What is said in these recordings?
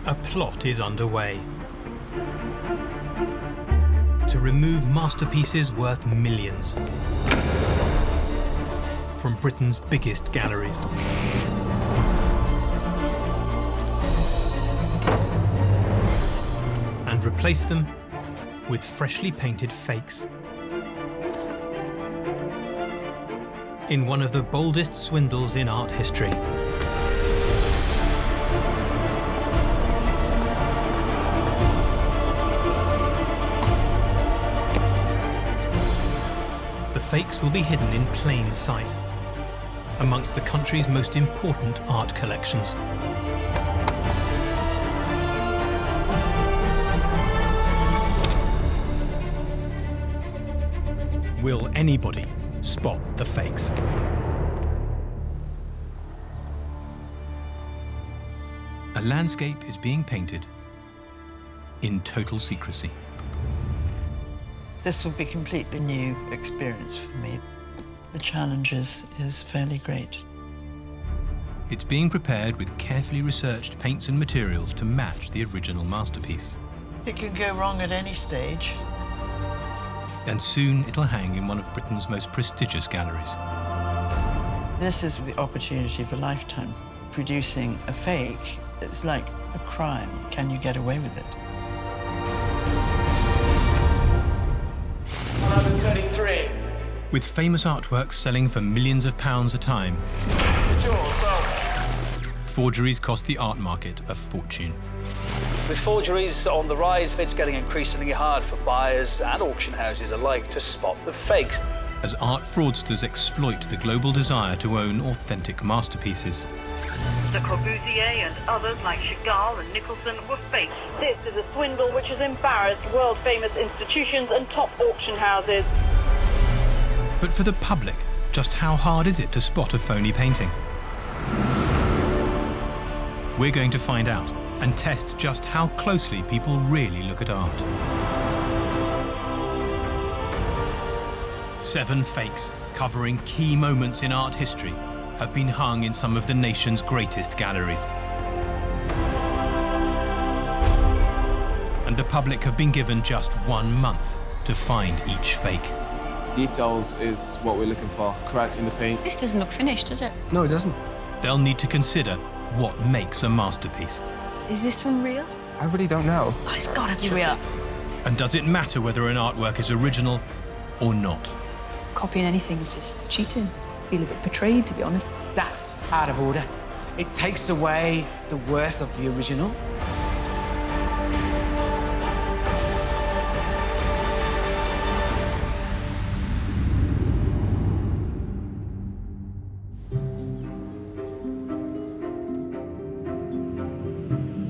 A plot is underway to remove masterpieces worth millions from Britain's biggest galleries. And replace them with freshly painted fakes. In one of the boldest swindles in art history. The fakes will be hidden in plain sight, amongst the country's most important art collections. Will anybody spot the fakes? A landscape is being painted in total secrecy. This will be a completely new experience for me. The challenge is fairly great. It's being prepared with carefully researched paints and materials to match the original masterpiece. It can go wrong at any stage. And soon it'll hang in one of Britain's most prestigious galleries. This is the opportunity of a lifetime. Producing a fake, it's like a crime. Can you get away with it? 133. With famous artworks selling for millions of pounds a time, It's yours, sold. forgeries cost the art market a fortune. With forgeries on the rise, it's getting increasingly hard for buyers and auction houses alike to spot the fakes. As art fraudsters exploit the global desire to own authentic masterpieces. Le Corbusier and others like Chagall and Nicholson were fake. This is a swindle which has embarrassed world-famous institutions and top auction houses. But for the public, just how hard is it to spot a phony painting? We're going to find out and test just how closely people really look at art. 7 fakes covering key moments in art history have been hung in some of the nation's greatest galleries. And the public have been given just 1 month to find each fake. Details is what we're looking for. Cracks in the paint. This doesn't look finished, does it? No, it doesn't. They'll need to consider what makes a masterpiece. Is this one real? I really don't know. Oh, it's gotta be real. And does it matter whether an artwork is original or not? Copying anything is just cheating. I feel a bit betrayed, to be honest. That's out of order. It takes away the worth of the original.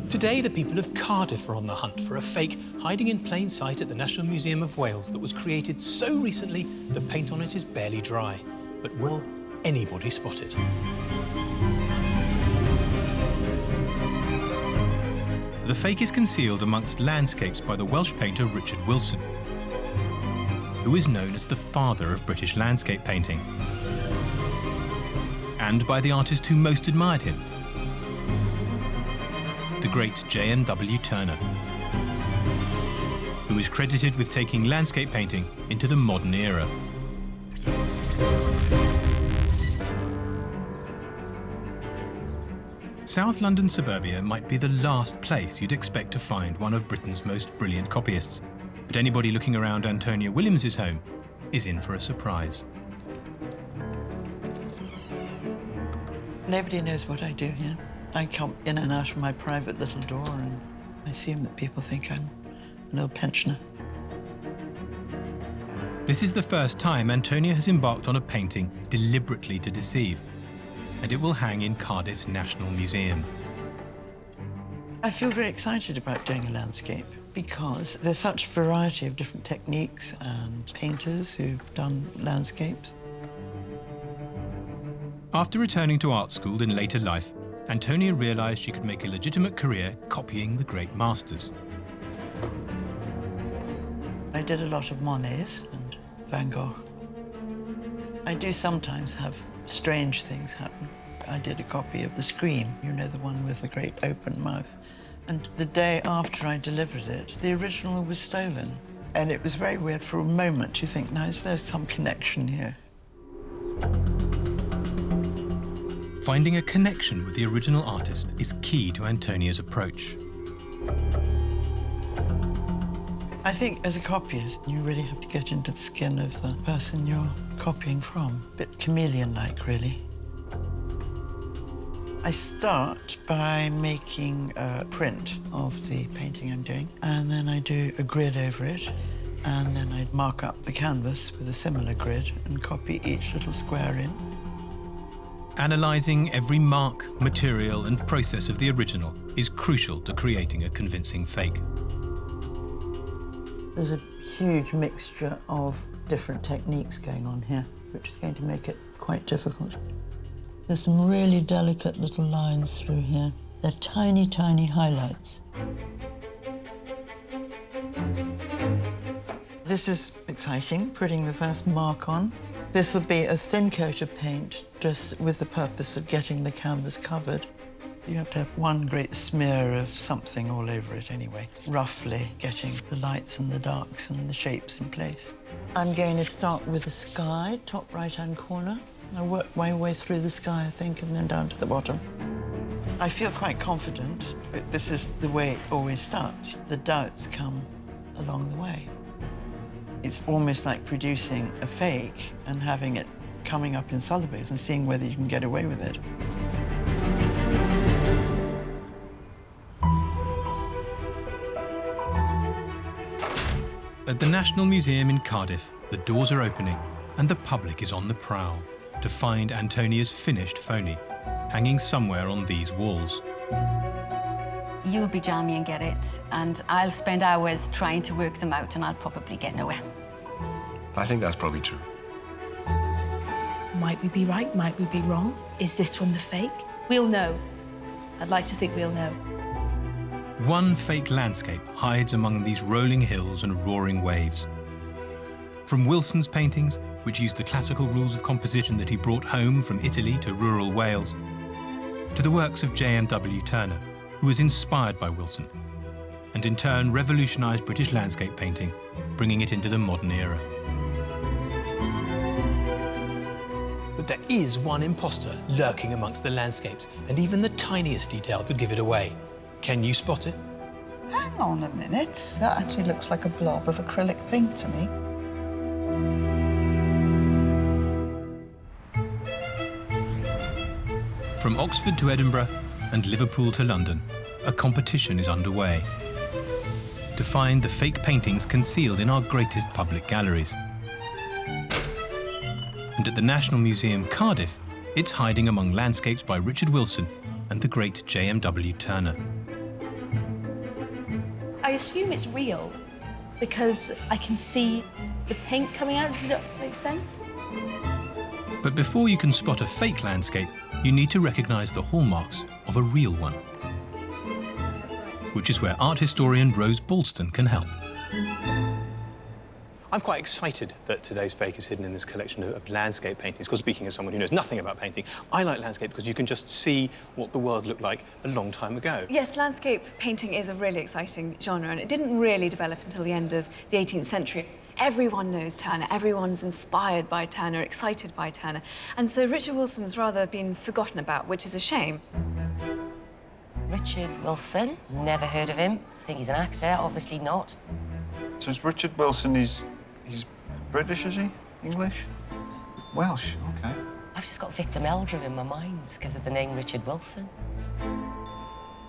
Today, the people of Cardiff are on the hunt for a fake hiding in plain sight at the National Museum of Wales that was created so recently the paint on it is barely dry. But will anybody spot it? The fake is concealed amongst landscapes by the Welsh painter Richard Wilson, who is known as the father of British landscape painting, and by the artist who most admired him, the great J.M.W. Turner, who is credited with taking landscape painting into the modern era. South London suburbia might be the last place you'd expect to find one of Britain's most brilliant copyists, but anybody looking around Antonia Williams's home is in for a surprise. Nobody knows what I do here. I come in and out of my private little door, and I assume that people think I'm an old pensioner. This is the first time Antonia has embarked on a painting deliberately to deceive, and it will hang in Cardiff's National Museum. I feel very excited about doing a landscape because there's such variety of different techniques and painters who've done landscapes. After returning to art school in later life, Antonia realised she could make a legitimate career copying the great masters. I did a lot of Monets and Van Gogh. I do sometimes have strange things happen. I did a copy of The Scream, you know, the one with the great open mouth. And the day after I delivered it, the original was stolen. And it was very weird for a moment. You think, now, is there some connection here? Finding a connection with the original artist is key to Antonia's approach. I think as a copyist, you really have to get into the skin of the person you're copying from. A bit chameleon-like, really. I start by making a print of the painting I'm doing, and then I do a grid over it, and then I mark up the canvas with a similar grid and copy each little square in. Analysing every mark, material and process of the original is crucial to creating a convincing fake. There's a huge mixture of different techniques going on here, which is going to make it quite difficult. There's some really delicate little lines through here. They're tiny, tiny highlights. This is exciting, putting the first mark on. This will be a thin coat of paint, just with the purpose of getting the canvas covered. You have to have one great smear of something all over it anyway, roughly getting the lights and the darks and the shapes in place. I'm going to start with the sky, top right-hand corner. I work my way through the sky, I think, and then down to the bottom. I feel quite confident, but this is the way it always starts. The doubts come along the way. It's almost like producing a fake and having it coming up in Sotheby's and seeing whether you can get away with it. At the National Museum in Cardiff, the doors are opening and the public is on the prowl to find Antonia's finished phony, hanging somewhere on these walls. You'll be jammy and get it, and I'll spend hours trying to work them out, and I'll probably get nowhere. I think that's probably true. Might we be right? Might we be wrong? Is this one the fake? We'll know. I'd like to think we'll know. One fake landscape hides among these rolling hills and roaring waves. From Wilson's paintings, which used the classical rules of composition that he brought home from Italy to rural Wales, to the works of J.M.W. Turner, who was inspired by Wilson, and in turn revolutionised British landscape painting, bringing it into the modern era. But there is one imposter lurking amongst the landscapes, and even the tiniest detail could give it away. Can you spot it? Hang on a minute. That actually looks like a blob of acrylic paint to me. From Oxford to Edinburgh and Liverpool to London, a competition is underway to find the fake paintings concealed in our greatest public galleries. And at the National Museum Cardiff, it's hiding among landscapes by Richard Wilson and the great J.M.W. Turner. I assume it's real because I can see the paint coming out. Does that make sense? But before you can spot a fake landscape, you need to recognise the hallmarks of a real one, which is where art historian Rose Balston can help. I'm quite excited that today's fake is hidden in this collection of landscape paintings, because speaking as someone who knows nothing about painting, I like landscape because you can just see what the world looked like a long time ago. Yes, landscape painting is a really exciting genre, and it didn't really develop until the end of the 18th century. Everyone knows Turner, everyone's inspired by Turner, excited by Turner, and so Richard Wilson has rather been forgotten about, which is a shame. Richard Wilson? Never heard of him. I think he's an actor, obviously not. So is Richard Wilson, he's British, is he? English? Welsh, OK. I've just got Victor Meldrew in my mind because of the name Richard Wilson.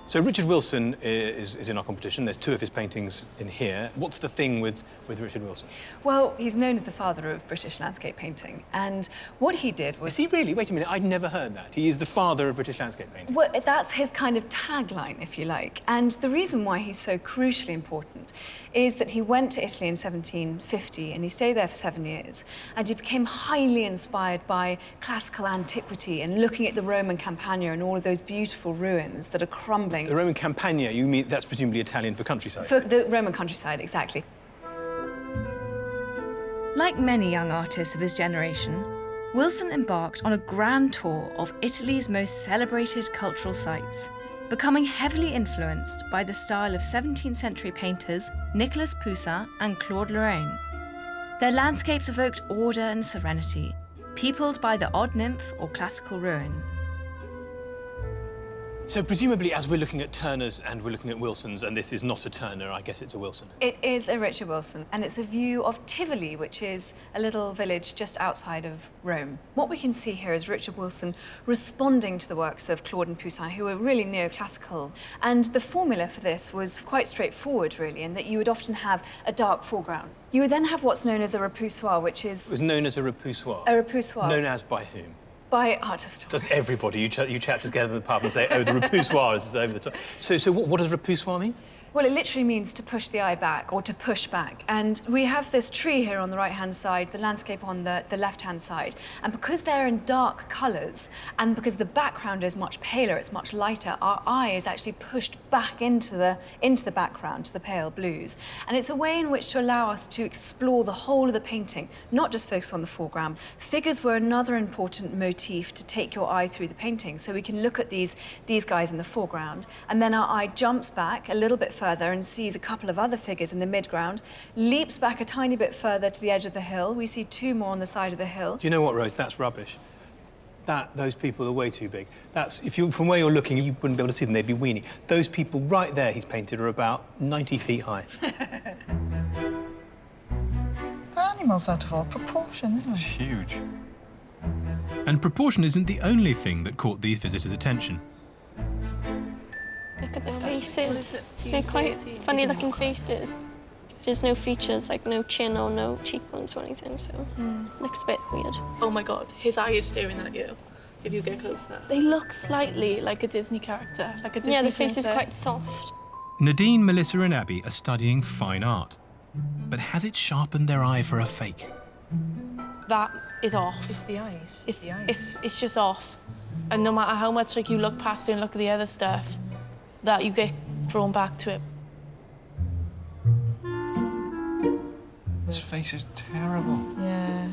So Richard Wilson is in our competition. There's two of his paintings in here. What's the thing with Richard Wilson? Well, he's known as the father of British landscape painting, and what he did was... Is he really? Wait a minute, I'd never heard that. He is the father of British landscape painting. Well, that's his kind of tagline, if you like. And the reason why he's so crucially important is that he went to Italy in 1750 and he stayed there for 7 years, and he became highly inspired by classical antiquity and looking at the Roman Campagna and all of those beautiful ruins that are crumbling. The Roman Campagna, you mean that's presumably Italian for countryside? For the Roman countryside, exactly. Like many young artists of his generation, Wilson embarked on a grand tour of Italy's most celebrated cultural sites. becoming heavily influenced by the style of 17th century painters Nicolas Poussin and Claude Lorrain. Their landscapes evoked order and serenity, peopled by the odd nymph or classical ruin. So presumably, as we're looking at Turners and we're looking at Wilsons, and this is not a Turner, I guess it's a Wilson. It is a Richard Wilson, and it's a view of Tivoli, which is a little village just outside of Rome. What we can see here is Richard Wilson responding to the works of Claude and Poussin, who were really neoclassical. And the formula for this was quite straightforward, really, in that you would often have a dark foreground. You would then have what's known as a repoussoir, which is... It was known as a repoussoir? A repoussoir. Known as by whom? By art historians. Just everybody. You chaps together in the pub and say, oh, the repoussoir is over the top. So what does repoussoir mean? Well, it literally means to push the eye back or to push back. And we have this tree here on the right-hand side, the landscape on the left-hand side. And because they're in dark colours and because the background is much paler, it's much lighter, our eye is actually pushed back into the background, to the pale blues. And it's a way in which to allow us to explore the whole of the painting, not just focus on the foreground. Figures were another important motif to take your eye through the painting. So we can look at these guys in the foreground, and then our eye jumps back a little bit further and sees a couple of other figures in the midground, leaps back a tiny bit further to the edge of the hill. We see two more on the side of the hill. Do you know what, Rose? That's rubbish. Those people are way too big. From where you're looking, you wouldn't be able to see them, they'd be weeny. Those people right there he's painted are about 90 feet high. The animal's out of all proportion, isn't it? It's huge. And proportion isn't the only thing that caught these visitors' attention. Look at the faces. They're quite funny-looking faces. There's no features, like no chin or no cheekbones or anything, so looks a bit weird. Oh my God, his eye is staring at you if you get close enough. They look slightly like a Disney character, like a Disney Yeah, the princess. face is quite soft. Nadine, Melissa and Abby are studying fine art. But has it sharpened their eye for a fake? That is off. It's the eyes. It's the eyes. It's just off. And no matter how much you look past it and look at the other stuff, that you get drawn back to it. His face is terrible. Yeah.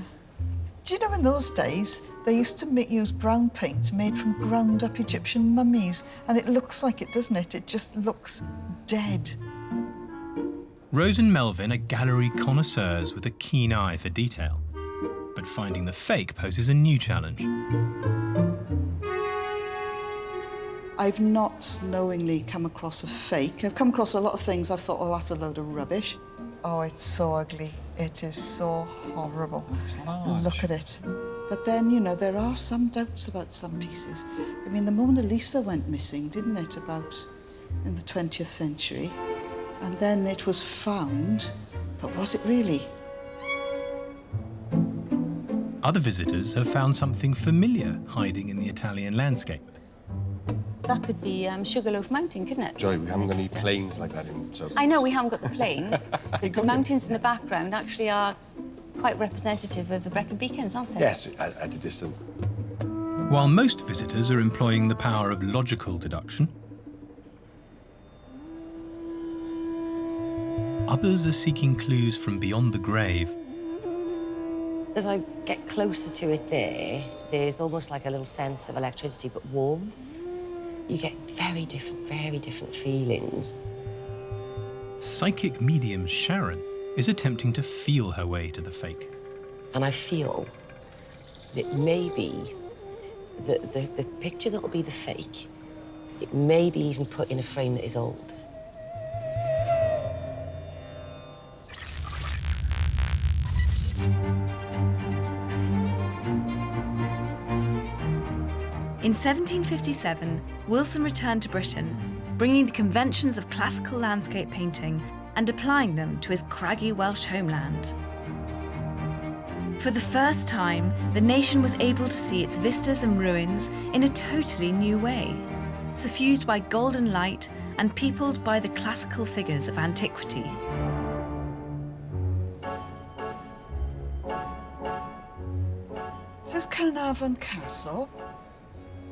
Do you know in those days, they used to use brown paint made from ground-up Egyptian mummies, and it looks like it, doesn't it? It just looks dead. Rose and Melvin are gallery connoisseurs with a keen eye for detail. But finding the fake poses a new challenge. I've not knowingly come across a fake. I've come across a lot of things I've thought, oh, that's a load of rubbish. Oh, it's so ugly. It is so horrible. Look at it. But then, you know, there are some doubts about some pieces. I mean, the Mona Lisa went missing, didn't it, about in the 20th century? And then it was found, but was it really? Other visitors have found something familiar hiding in the Italian landscape. That could be Sugarloaf Mountain, couldn't it? Joy, we haven't got any planes like that in South. I know we haven't got the plains. The mountains in the background actually are quite representative of the Brecon Beacons, aren't they? Yes, at a distance. While most visitors are employing the power of logical deduction, others are seeking clues from beyond the grave. As I get closer to it there's almost like a little sense of electricity, but warmth. You get very different feelings. Psychic medium Sharon is attempting to feel her way to the fake. And I feel that maybe the picture that will be the fake, it may be even put in a frame that is old. In 1757, Wilson returned to Britain, bringing the conventions of classical landscape painting and applying them to his craggy Welsh homeland. For the first time, the nation was able to see its vistas and ruins in a totally new way, suffused by golden light and peopled by the classical figures of antiquity. This is Carnarvon Castle.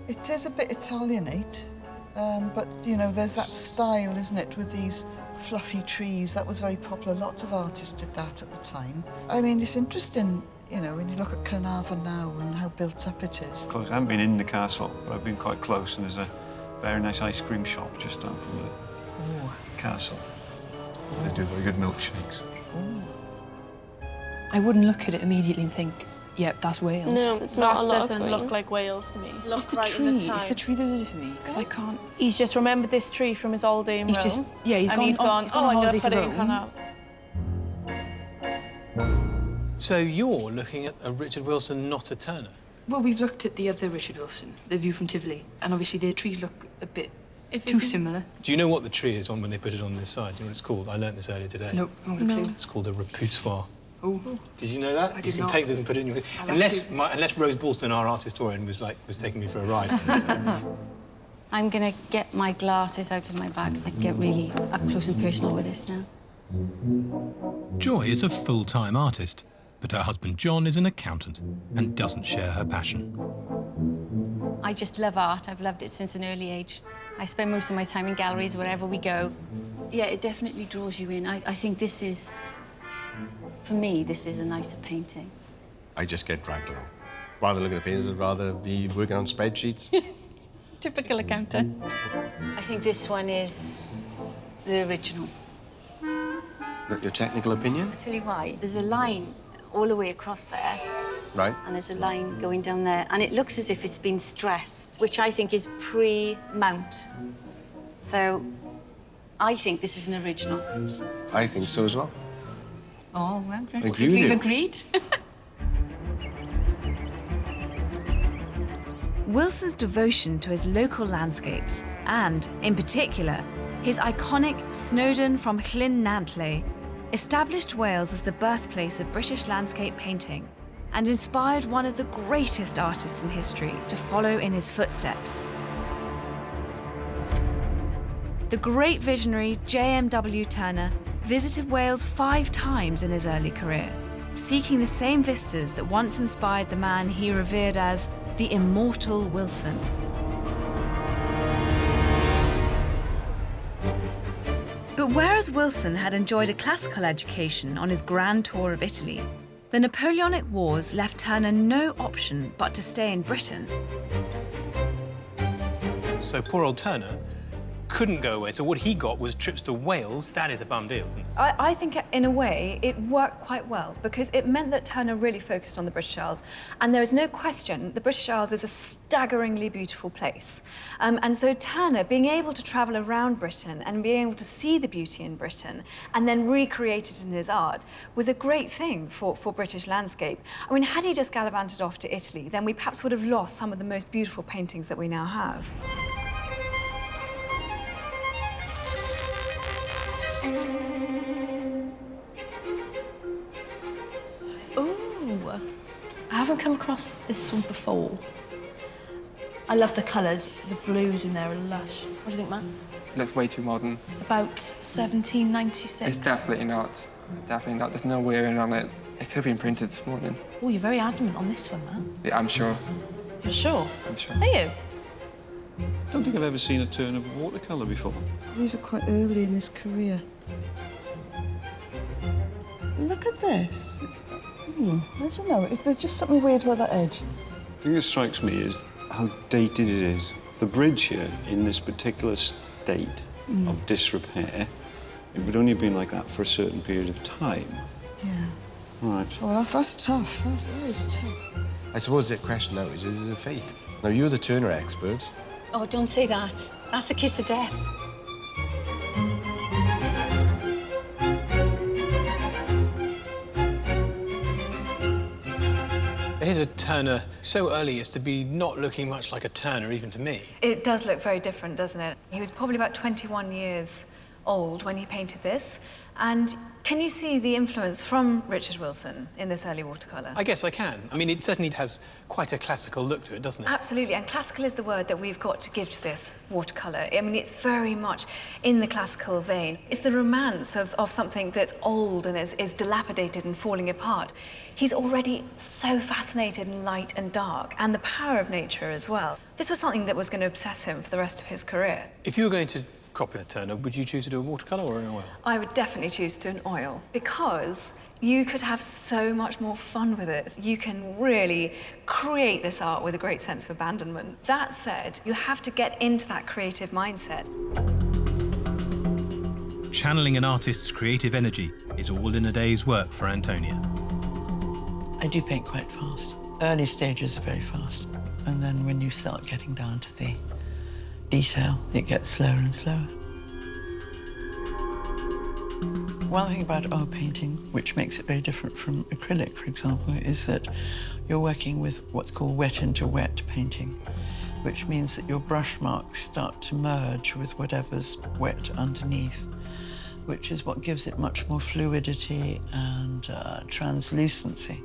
It is a bit Italianate, but, you know, there's that style, isn't it, with these fluffy trees. That was very popular. Lots of artists did that at the time. I mean, it's interesting, you know, when you look at Carnarvon now and how built up it is. Close. I haven't been in the castle, but I've been quite close, and there's a very nice ice cream shop just down from the castle. They do very good milkshakes. I wouldn't look at it immediately and think, yep, that's Wales. No, it's not a lot of doesn't green. look like Wales to me. It's the tree. It's the tree that does it for me, because I can't... He's just remembered this tree from his holiday in Rome. He's gone Oh, I'm going to put it in Connaught. So you're looking at a Richard Wilson, not a Turner? Well, we've looked at the other Richard Wilson, The View from Tivoli, and obviously their trees look a bit too similar. Do you know what the tree is on when they put it on this side? Do you know what it's called? I learnt this earlier today. Nope, not a clue. It's called a repoussoir. Oh. Did you know that? I did You can not. take this and put it in your... Unless Rose Ballston, our art historian, was taking me for a ride. I'm gonna get my glasses out of my bag and get really up close and personal with this now. Joy is a full-time artist, but her husband John is an accountant and doesn't share her passion. I just love art. I've loved it since an early age. I spend most of my time in galleries wherever we go. Yeah, it definitely draws you in. I think this is, for me, this is a nicer painting. I just get dragged along. Rather than looking at paintings, I'd rather be working on spreadsheets. Typical accountant. I think this one is the original. Your technical opinion? I'll tell you why. There's a line all the way across there. Right. And there's a line going down there, and it looks as if it's been stressed, which I think is pre-mount. So I think this is an original. I think so as well. Oh, well, I agree with we've you. agreed. Wilson's devotion to his local landscapes and, in particular, his iconic Snowdon from Llyn Nantlle established Wales as the birthplace of British landscape painting and inspired one of the greatest artists in history to follow in his footsteps. The great visionary J.M.W. Turner visited Wales 5 times in his early career, seeking the same vistas that once inspired the man he revered as the immortal Wilson. But whereas Wilson had enjoyed a classical education on his grand tour of Italy, the Napoleonic Wars left Turner no option but to stay in Britain. So poor old Turner couldn't go away, so what he got was trips to Wales. That is a bum deal, isn't it? I think, in a way, it worked quite well because it meant that Turner really focused on the British Isles. And there is no question the British Isles is a staggeringly beautiful place. And so Turner, being able to travel around Britain and being able to see the beauty in Britain and then recreate it in his art was a great thing for British landscape. I mean, had he just gallivanted off to Italy, then we perhaps would have lost some of the most beautiful paintings that we now have. Ooh, I haven't come across this one before. I love the colours. The blues in there are lush. What do you think, Matt? Looks way too modern. About 1796. It's definitely not. Definitely not. There's no wearing on it. It could have been printed this morning. Oh, you're very adamant on this one, Matt. Yeah, I'm sure. You're sure? I'm sure. Are you? I don't think I've ever seen a turn of watercolour before. These are quite early in his career. Look at this. I don't know. There's just something weird about that edge. The thing that strikes me is how dated it is. The bridge here, in this particular state of disrepair, it would only have been like that for a certain period of time. Yeah. Right. Well, that's tough. That is tough. I suppose the question now is it a fake? Now, you're the Turner expert. Oh, don't say that. That's a kiss of death. Here's a Turner so early as to be not looking much like a Turner, even to me. It does look very different, doesn't it? He was probably about 21 years old when he painted this. And can you see the influence from Richard Wilson in this early watercolour? I guess I can. I mean, it certainly has quite a classical look to it, doesn't it? Absolutely, and classical is the word that we've got to give to this watercolour. I mean, it's very much in the classical vein. It's the romance of something that's old and is dilapidated and falling apart. He's already so fascinated in light and dark, and the power of nature as well. This was something that was going to obsess him for the rest of his career. If you were going to copper turner, would you choose to do a watercolour or an oil? I would definitely choose to do an oil because you could have so much more fun with it. You can really create this art with a great sense of abandonment. That said, you have to get into that creative mindset. Channeling an artist's creative energy is all in a day's work for Antonia. I do paint quite fast. Early stages are very fast. And then when you start getting down to the detail, it gets slower and slower. One thing about oil painting, which makes it very different from acrylic, for example, is that you're working with what's called wet into wet painting, which means that your brush marks start to merge with whatever's wet underneath, which is what gives it much more fluidity and translucency.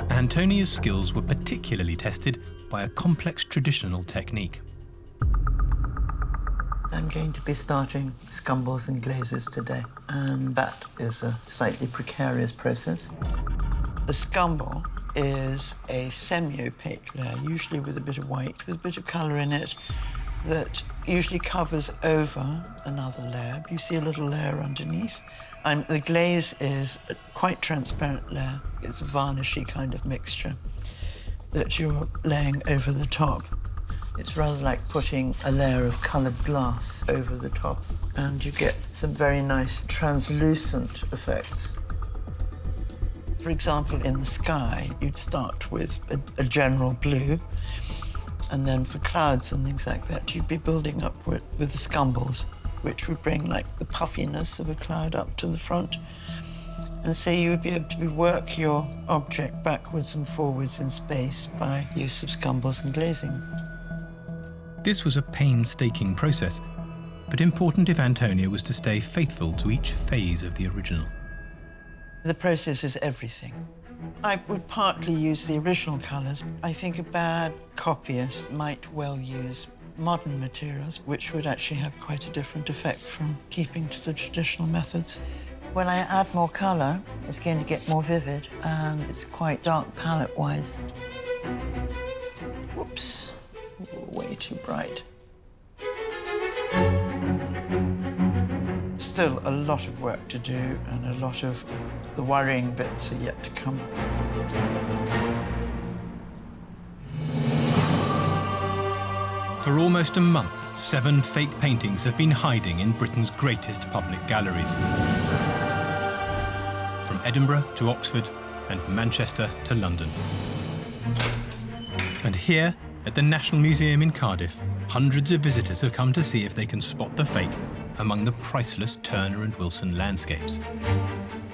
Antonia's skills were particularly tested by a complex traditional technique. I'm going to be starting scumbles and glazes today, and that is a slightly precarious process. A scumble is a semi-opaque layer, usually with a bit of white, with a bit of colour in it, that usually covers over another layer. You see a little layer underneath. The glaze is a quite transparent layer. It's a varnishy kind of mixture that you're laying over the top. It's rather like putting a layer of coloured glass over the top, and you get some very nice translucent effects. For example, in the sky, you'd start with a general blue, and then for clouds and things like that, you'd be building up with the scumbles, which would bring like the puffiness of a cloud up to the front. And so you would be able to work your object backwards and forwards in space by use of scumbles and glazing. This was a painstaking process, but important if Antonia was to stay faithful to each phase of the original. The process is everything. I would partly use the original colours. I think a bad copyist might well use modern materials, which would actually have quite a different effect from keeping to the traditional methods. When I add more colour, it's going to get more vivid, and it's quite dark palette-wise. Whoops, way too bright. Still a lot of work to do, and a lot of the worrying bits are yet to come. For almost a month, 7 fake paintings have been hiding in Britain's greatest public galleries. From Edinburgh to Oxford and Manchester to London. And here, at the National Museum in Cardiff, hundreds of visitors have come to see if they can spot the fake among the priceless Turner and Wilson landscapes.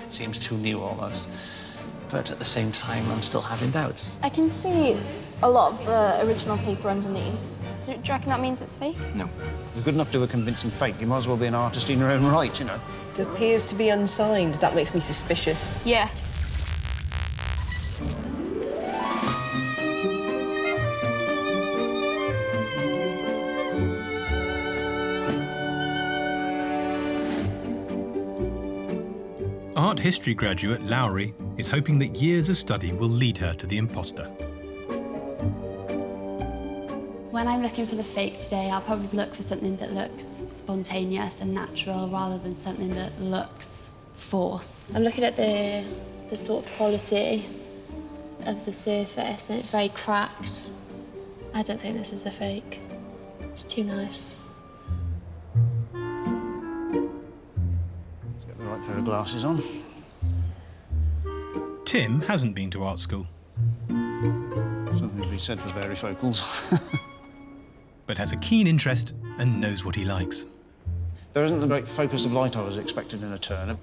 It seems too new almost, but at the same time, I'm still having doubts. I can see a lot of the original paper underneath. Do you reckon that means it's fake? No. If you're good enough to do a convincing fake, you might as well be an artist in your own right, you know. It appears to be unsigned. That makes me suspicious. Yes. Art history graduate Lowry is hoping that years of study will lead her to the imposter. When I'm looking for the fake today, I'll probably look for something that looks spontaneous and natural rather than something that looks forced. I'm looking at the sort of quality of the surface, and it's very cracked. I don't think this is a fake. It's too nice. Let's get the right pair of glasses on. Tim hasn't been to art school. Something to be said for varifocals. But has a keen interest and knows what he likes. There isn't the great focus of light I was expecting in a Turner.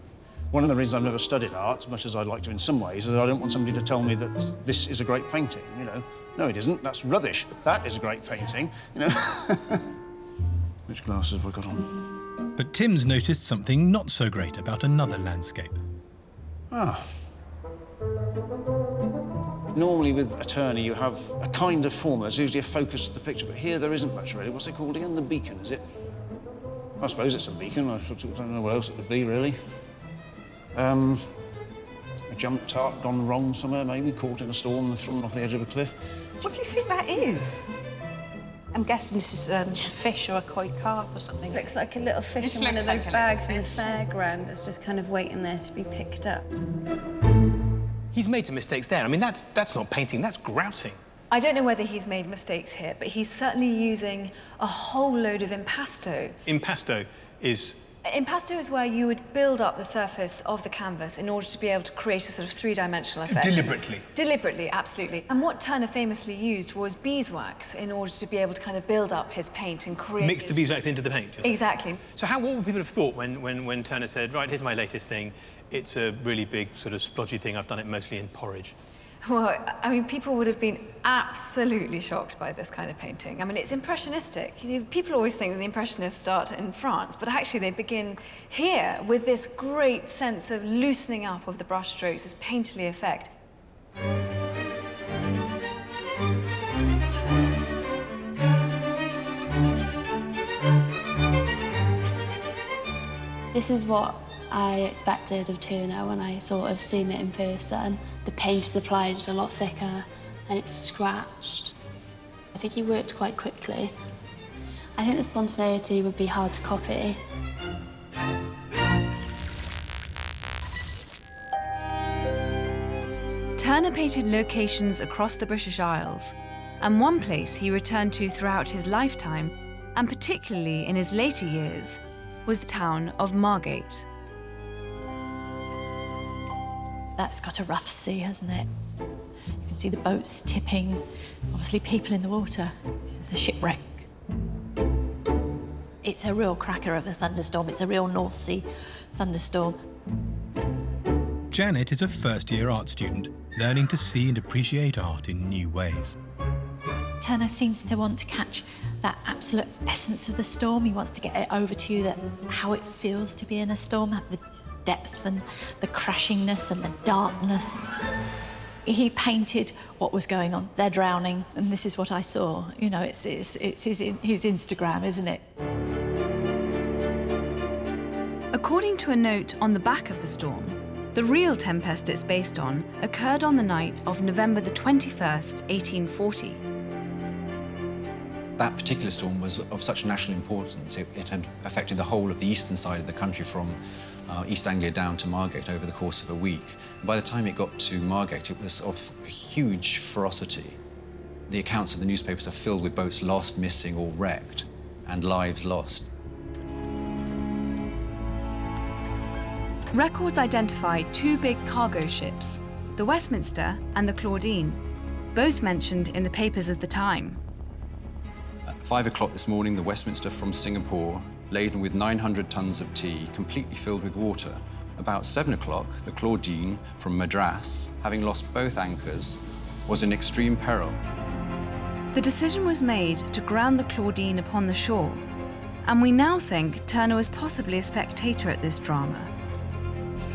One of the reasons I've never studied art, as much as I'd like to in some ways, is that I don't want somebody to tell me that this is a great painting, you know. No, it isn't. That's rubbish. That is a great painting, you know. Which glasses have I got on? But Tim's noticed something not so great about another landscape. Ah. Normally with a Turner you have a kind of form, there's usually a focus of the picture, but here there isn't much really. What's it called again? The beacon, is it? I suppose it's a beacon. I don't know what else it would be, really. A jump tart gone wrong somewhere, maybe, caught in a storm and thrown off the edge of a cliff. What do you think that is? I'm guessing this is a fish or a koi carp or something. Looks like a little fish in one of those bags in the fairground that's just kind of waiting there to be picked up. He's made some mistakes there. I mean, that's not painting, that's grouting. I don't know whether he's made mistakes here, but he's certainly using a whole load of impasto. Impasto is... Impasto is where you would build up the surface of the canvas in order to be able to create a sort of three-dimensional effect. Deliberately. Deliberately, absolutely. And what Turner famously used was beeswax in order to be able to kind of build up his paint and create... Mix the beeswax into the paint. Exactly. So what would people have thought when Turner said, right, here's my latest thing, it's a really big sort of splodgy thing, I've done it mostly in porridge? Well, I mean, people would have been absolutely shocked by this kind of painting. I mean, it's impressionistic. You know, people always think that the Impressionists start in France, but actually they begin here with this great sense of loosening up of the brushstrokes, this painterly effect. This is what I expected of Turner when I thought of seeing it in person. The paint is applied a lot thicker and it's scratched. I think he worked quite quickly. I think the spontaneity would be hard to copy. Turner painted locations across the British Isles, and one place he returned to throughout his lifetime, and particularly in his later years, was the town of Margate. That's got a rough sea, hasn't it? You can see the boats tipping, obviously people in the water. It's a shipwreck. It's a real cracker of a thunderstorm. It's a real North Sea thunderstorm. Janet is a first-year art student, learning to see and appreciate art in new ways. Turner seems to want to catch that absolute essence of the storm. He wants to get it over to you, that how it feels to be in a storm, the depth and the crashingness and the darkness. He painted what was going on. They're drowning, and this is what I saw. You know, it's his Instagram, isn't it? According to a note on the back of the storm, the real tempest it's based on occurred on the night of November the 21st, 1840. That particular storm was of such national importance. It had affected the whole of the eastern side of the country from East Anglia down to Margate over the course of a week. And by the time it got to Margate, it was of huge ferocity. The accounts of the newspapers are filled with boats lost, missing, or wrecked, and lives lost. Records identify two big cargo ships, the Westminster and the Claudine, both mentioned in the papers of the time. At 5 o'clock this morning, the Westminster from Singapore, laden with 900 tons of tea, completely filled with water. About 7 o'clock, the Claudine from Madras, having lost both anchors, was in extreme peril. The decision was made to ground the Claudine upon the shore, and we now think Turner was possibly a spectator at this drama.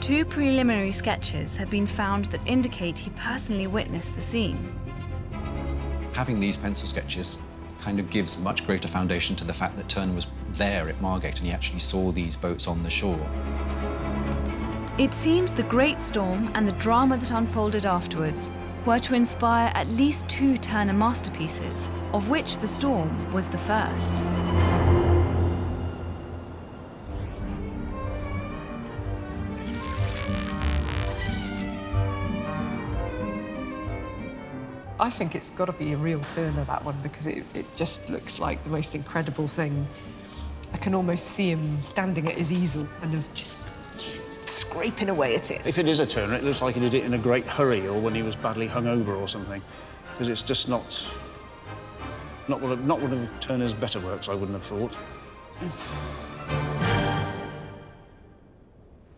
Two preliminary sketches have been found that indicate he personally witnessed the scene. Having these pencil sketches kind of gives much greater foundation to the fact that Turner was there at Margate and he actually saw these boats on the shore. It seems the great storm and the drama that unfolded afterwards were to inspire at least two Turner masterpieces, of which the storm was the first. I think it's got to be a real Turner, that one, because it just looks like the most incredible thing. I can almost see him standing at his easel and of just scraping away at it. If it is a Turner, it looks like he did it in a great hurry or when he was badly hungover or something, because it's just not one of Turner's better works, I wouldn't have thought.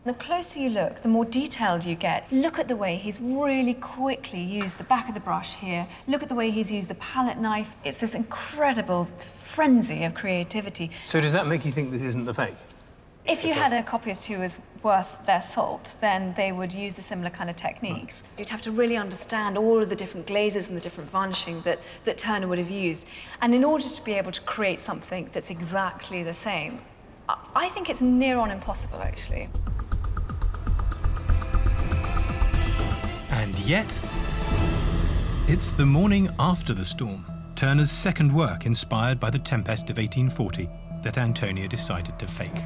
The closer you look, the more detailed you get. Look at the way he's really quickly used the back of the brush here. Look at the way he's used the palette knife. It's this incredible frenzy of creativity. So does that make you think this isn't the fake? If you had a copyist who was worth their salt, then they would use the similar kind of techniques. You'd have to really understand all of the different glazes and the different varnishing that Turner would have used. And in order to be able to create something that's exactly the same, I think it's near on impossible, actually. And yet, it's the morning after the storm, Turner's second work inspired by the Tempest of 1840 that Antonia decided to fake.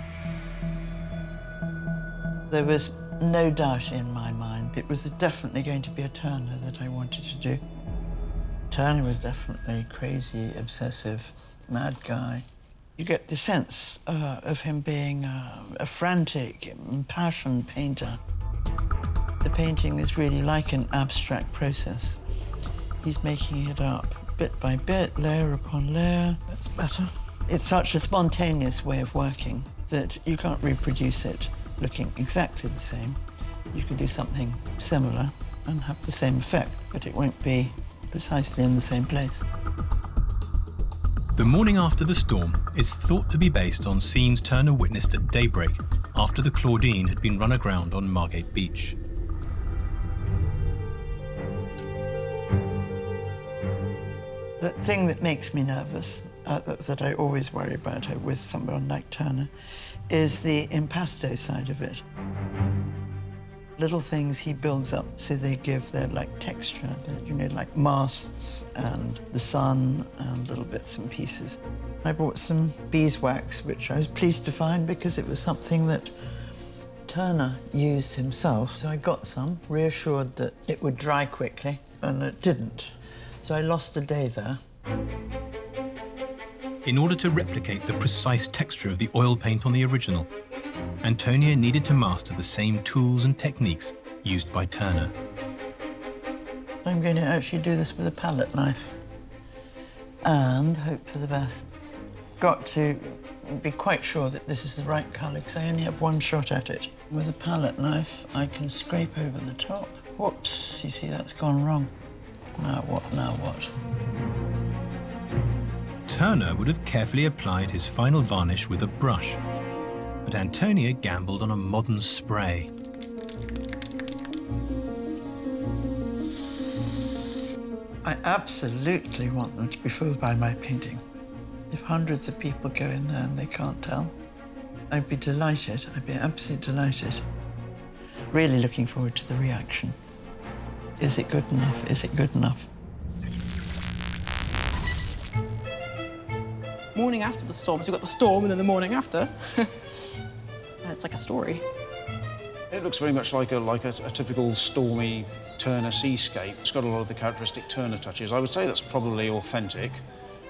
There was no doubt in my mind it was definitely going to be a Turner that I wanted to do. Turner was definitely crazy, obsessive, mad guy. You get the sense of him being a frantic, impassioned painter. The painting is really like an abstract process. He's making it up bit by bit, layer upon layer. That's better. It's such a spontaneous way of working that you can't reproduce it looking exactly the same. You can do something similar and have the same effect, but it won't be precisely in the same place. The morning after the storm is thought to be based on scenes Turner witnessed at daybreak after the Claudine had been run aground on Margate Beach. The thing that makes me nervous, that I always worry about with someone like Turner, is the impasto side of it. Little things he builds up so they give their texture, you know, like masts and the sun and little bits and pieces. I bought some beeswax, which I was pleased to find because it was something that Turner used himself. So I got some, reassured that it would dry quickly, and it didn't. So I lost a day there. In order to replicate the precise texture of the oil paint on the original, Antonia needed to master the same tools and techniques used by Turner. I'm going to actually do this with a palette knife and hope for the best. Got to be quite sure that this is the right colour because I only have one shot at it. With a palette knife, I can scrape over the top. Whoops, you see that's gone wrong. Now what, now what? Turner would have carefully applied his final varnish with a brush, but Antonia gambled on a modern spray. I absolutely want them to be fooled by my painting. If hundreds of people go in there and they can't tell, I'd be delighted. I'd be absolutely delighted. Really looking forward to the reaction. Is it good enough? Is it good enough? Morning after the storm, so we've got the storm and then the morning after. It's like a story. It looks very much like a typical stormy Turner seascape. It's got a lot of the characteristic Turner touches. I would say that's probably authentic,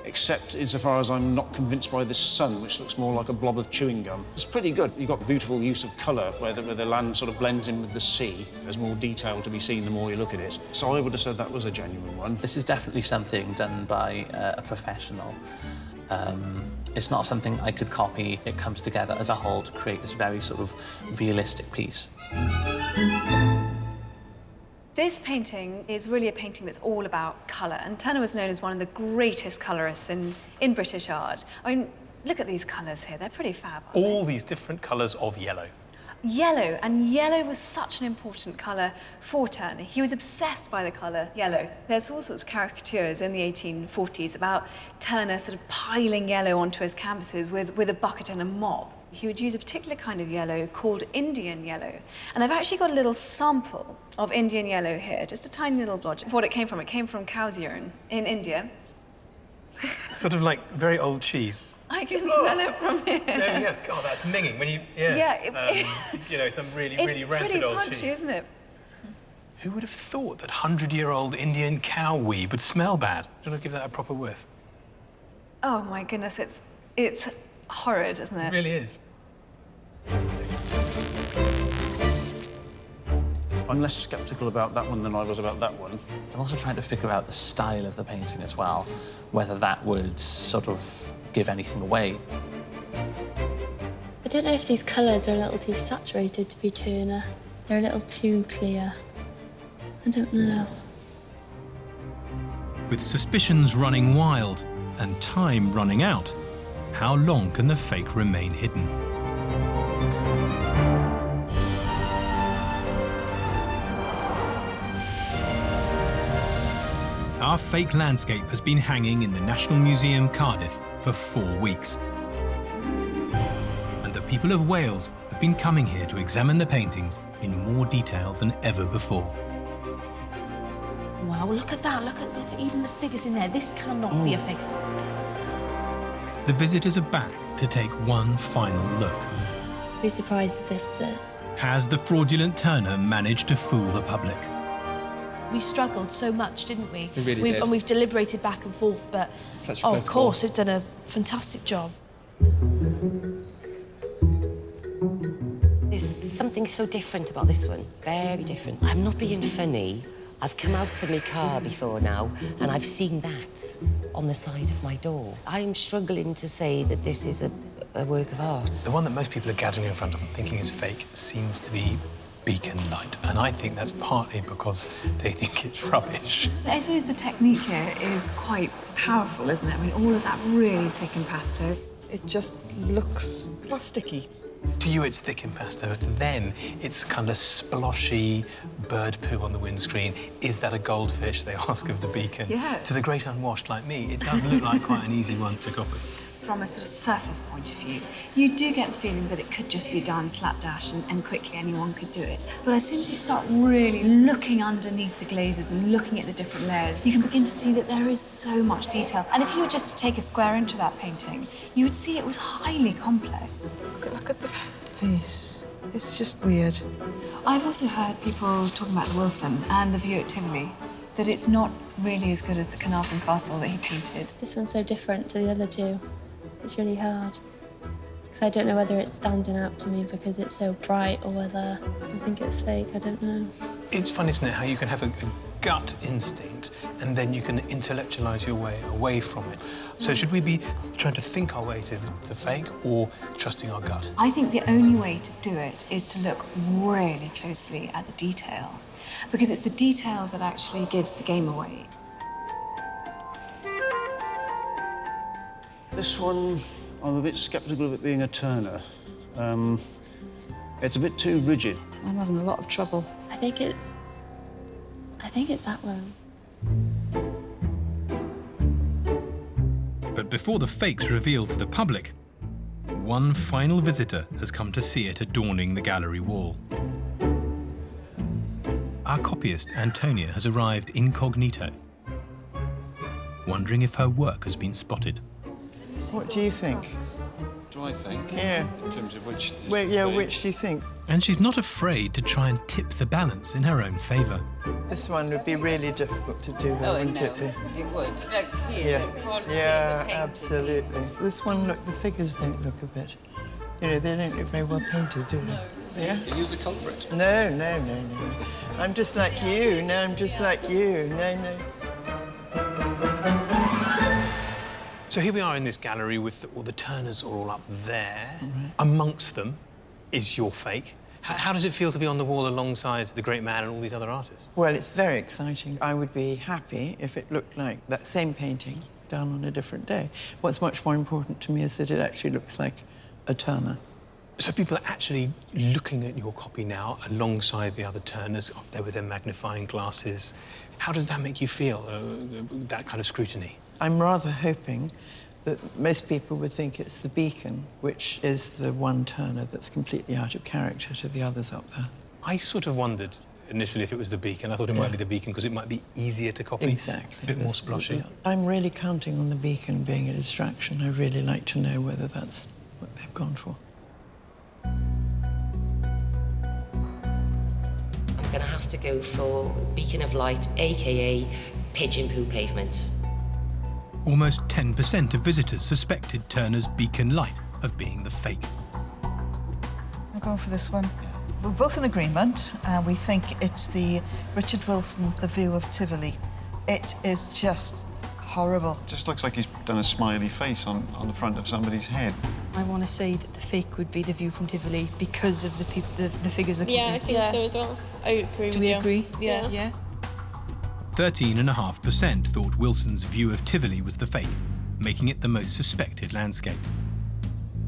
except insofar as I'm not convinced by this sun, which looks more like a blob of chewing gum. It's pretty good. You've got beautiful use of colour, where the land sort of blends in with the sea. There's more detail to be seen the more you look at it. So I would have said that was a genuine one. This is definitely something done by a professional. It's not something I could copy. It comes together as a whole to create this very sort of realistic piece. This painting is really a painting that's all about colour, and Turner was known as one of the greatest colourists in British art. I mean, look at these colours here, they're pretty fab. All these different colours of yellow. Yellow, and yellow was such an important colour for Turner. He was obsessed by the colour yellow. There's all sorts of caricatures in the 1840s about Turner sort of piling yellow onto his canvases with a bucket and a mop. He would use a particular kind of yellow called Indian yellow. And I've actually got a little sample of Indian yellow here, just a tiny little blotch. What it came from cow's urine in India. Sort of like very old cheese. I can smell it from here. Yeah, God, that's minging when you, you know, some really rancid old cheese. It's pretty punchy, isn't it? Who would have thought that 100-year-old Indian cow wee would smell bad? Do you want to give that a proper whiff? Oh my goodness, it's horrid, isn't it? It really is. I'm less sceptical about that one than I was about that one. I'm also trying to figure out the style of the painting as well, whether that would sort of give anything away. I don't know if these colours are a little too saturated to be Turner. They're a little too clear. I don't know. With suspicions running wild and time running out, how long can the fake remain hidden? Our fake landscape has been hanging in the National Museum Cardiff for 4 weeks. And the people of Wales have been coming here to examine the paintings in more detail than ever before. wow, look at that, look at even the figures in there. This cannot be a fake. The visitors are back to take one final look. Who's surprised if this is it? Has the fraudulent Turner managed to fool the public? We struggled so much, didn't we? We really did. And we've deliberated back and forth, but Such a of close course, call. we've done a fantastic job. There's something so different about this one. Very different. I'm not being funny. I've come out to my car before now, and I've seen that on the side of my door. I'm struggling to say that this is a work of art. The one that most people are gathering in front of and thinking is fake seems to be beacon light, and I think that's partly because they think it's rubbish. I suppose the technique here is quite powerful, isn't it? I mean, all of that really thick impasto. It just looks plasticky. To you, it's thick impasto. To them, it's kind of sploshy bird poo on the windscreen. Is that a goldfish? They ask of the beacon. Yeah. To the great unwashed like me, it does look like quite an easy one to copy. From a sort of surface point of view, you do get the feeling that it could just be done slapdash and quickly anyone could do it. But as soon as you start really looking underneath the glazes and looking at the different layers, you can begin to see that there is so much detail. And if you were just to take a square inch of that painting, you would see it was highly complex. Look at the face. It's just weird. I've also heard people talking about the Wilson and the view at Tivoli, that it's not really as good as the Carnarvon Castle that he painted. This one's so different to the other two. It's really hard. Because I don't know whether it's standing out to me because it's so bright or whether I think it's fake. I don't know. It's fun, isn't it, how you can have a gut instinct and then you can intellectualize your way away from it. So should we be trying to think our way to the fake or trusting our gut? I think the only way to do it is to look really closely at the detail, because it's the detail that actually gives the game away. This one, I'm a bit sceptical of it being a Turner. It's a bit too rigid. I'm having a lot of trouble. I think it's that one. But before the fake's revealed to the public, one final visitor has come to see it adorning the gallery wall. Our copyist, Antonia, has arrived incognito, wondering if her work has been spotted. What do you think? Do I think? Yeah. In terms of which... Which do you think? And she's not afraid to try and tip the balance in her own favour. This one would be really difficult to do, though, wouldn't it be? It would. Look, here's the quality Yeah, of the paint. absolutely. This one, look, the figures don't look a bit... You know, they don't look very well painted, do they? Yeah? Are you the culprit? No, no, no, no. I'm just like you. No, I'm just like you. No, no. So here we are in this gallery with all the Turners are all up there. Amongst them is your fake. How does it feel to be on the wall alongside the great man and all these other artists? Well, it's very exciting. I would be happy if it looked like that same painting done on a different day. What's much more important to me is that it actually looks like a Turner. So people are actually looking at your copy now alongside the other Turners up there with their magnifying glasses. How does that make you feel, that kind of scrutiny? I'm rather hoping that most people would think it's the Beacon, which is the one Turner that's completely out of character to the others up there. I sort of wondered initially if it was the Beacon. I thought it might be the Beacon because it might be easier to copy. Exactly. A bit more sploshy. I'm really counting on the Beacon being a distraction. I really like to know whether that's what they've gone for. I'm going to have to go for Beacon of Light, a.k.a. Pigeon Poo Pavement. Almost 10% of visitors suspected Turner's Beacon Light of being the fake. I'm going for this one. We're both in agreement, and we think it's the Richard Wilson, The View of Tivoli. It is just horrible. Just looks like he's done a smiley face on the front of somebody's head. I want to say that the fake would be The View from Tivoli because of the figures looking Yeah, I think so as well. I agree with you. Do we agree? Yeah. 13.5% thought Wilson's View of Tivoli was the fake, making it the most suspected landscape.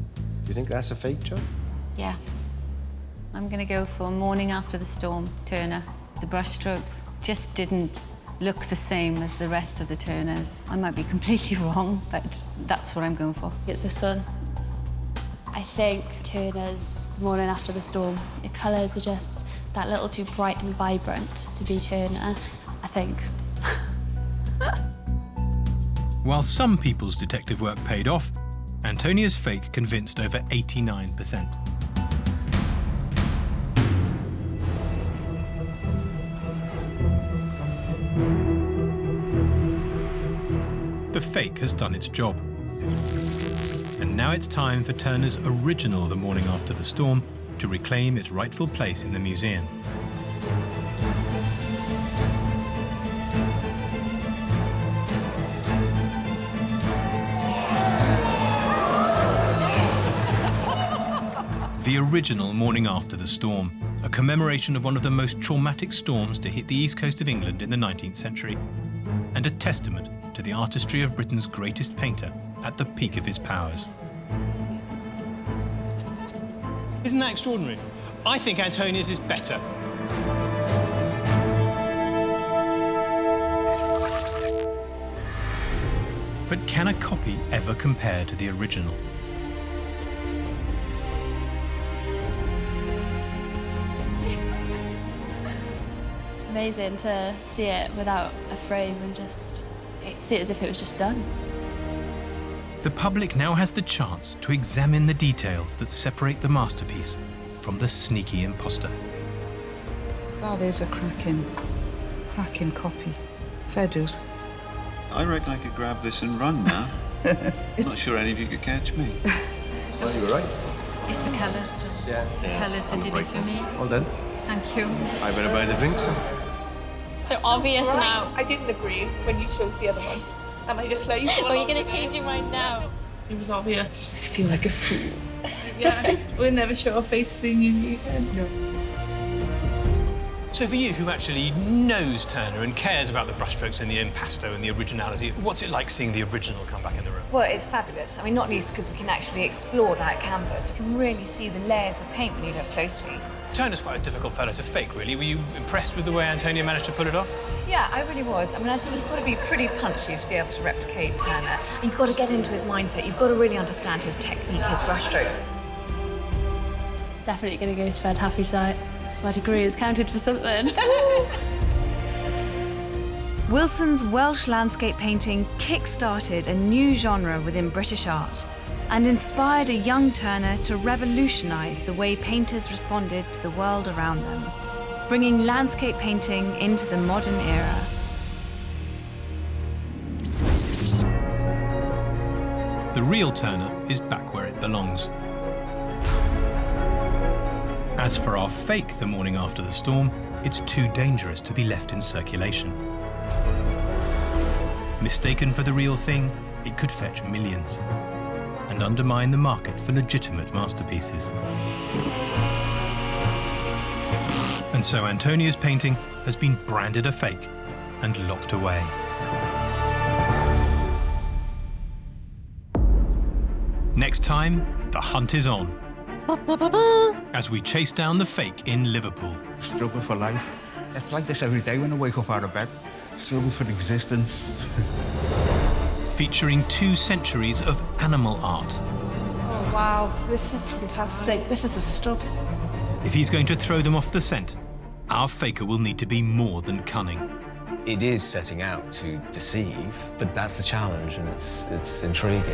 Do you think that's a fake, John? Yeah. I'm going to go for Morning After the Storm, Turner. The brushstrokes just didn't look the same as the rest of the Turners. I might be completely wrong, but that's what I'm going for. It's this one. I think Turner's Morning After the Storm. The colours are just that little too bright and vibrant to be Turner. I think While some people's detective work paid off, Antonia's fake convinced over 89%. The fake has done its job. And now it's time for Turner's original The Morning After the Storm to reclaim its rightful place in the museum. The original Morning After the Storm, a commemoration of one of the most traumatic storms to hit the east coast of England in the 19th century, and a testament to the artistry of Britain's greatest painter at the peak of his powers. Isn't that extraordinary? I think Antonia's is better. But can a copy ever compare to the original? It's amazing to see it without a frame and just see it as if it was just done. The public now has the chance to examine the details that separate the masterpiece from the sneaky imposter. That is a cracking copy. Fair dues. I reckon I could grab this and run now. Not sure any of you could catch me. Well, you were right. It's the colours, John. Yeah. It's the colours that did it for me. Well done. Thank you. I better buy the drinks then. So obvious now. I didn't agree when you chose the other one. And I just let you go. Well, you're going to change your mind now. It was obvious. I feel like a fool. Yeah, we'll never show our face to the union again. No. So for you, who actually knows Turner and cares about the brushstrokes and the impasto and the originality, what's it like seeing the original come back in the room? Well, it's fabulous. I mean, not least because we can actually explore that canvas. We can really see the layers of paint when you look closely. Turner's quite a difficult fellow to fake, really. Were you impressed with the way Antonia managed to pull it off? Yeah, I really was. I mean, I think you've got to be pretty punchy to be able to replicate Turner. You've got to get into his mindset. You've got to really understand his technique, his brushstrokes. Definitely going to go to bed happy tonight. My degree has counted for something. Wilson's Welsh landscape painting kick-started a new genre within British art and inspired a young Turner to revolutionise the way painters responded to the world around them, bringing landscape painting into the modern era. The real Turner is back where it belongs. As for our fake The Morning After the Storm, it's too dangerous to be left in circulation. Mistaken for the real thing, it could fetch millions and undermine the market for legitimate masterpieces. And so Antonia's painting has been branded a fake and locked away. Next time, the hunt is on, as we chase down the fake in Liverpool. Struggle for life. It's like this every day when I wake up out of bed. Struggle for existence. Featuring 2 centuries of animal art. Oh, wow. This is fantastic. This is the stuff. If he's going to throw them off the scent, our faker will need to be more than cunning. It is setting out to deceive, but that's the challenge, and it's intriguing.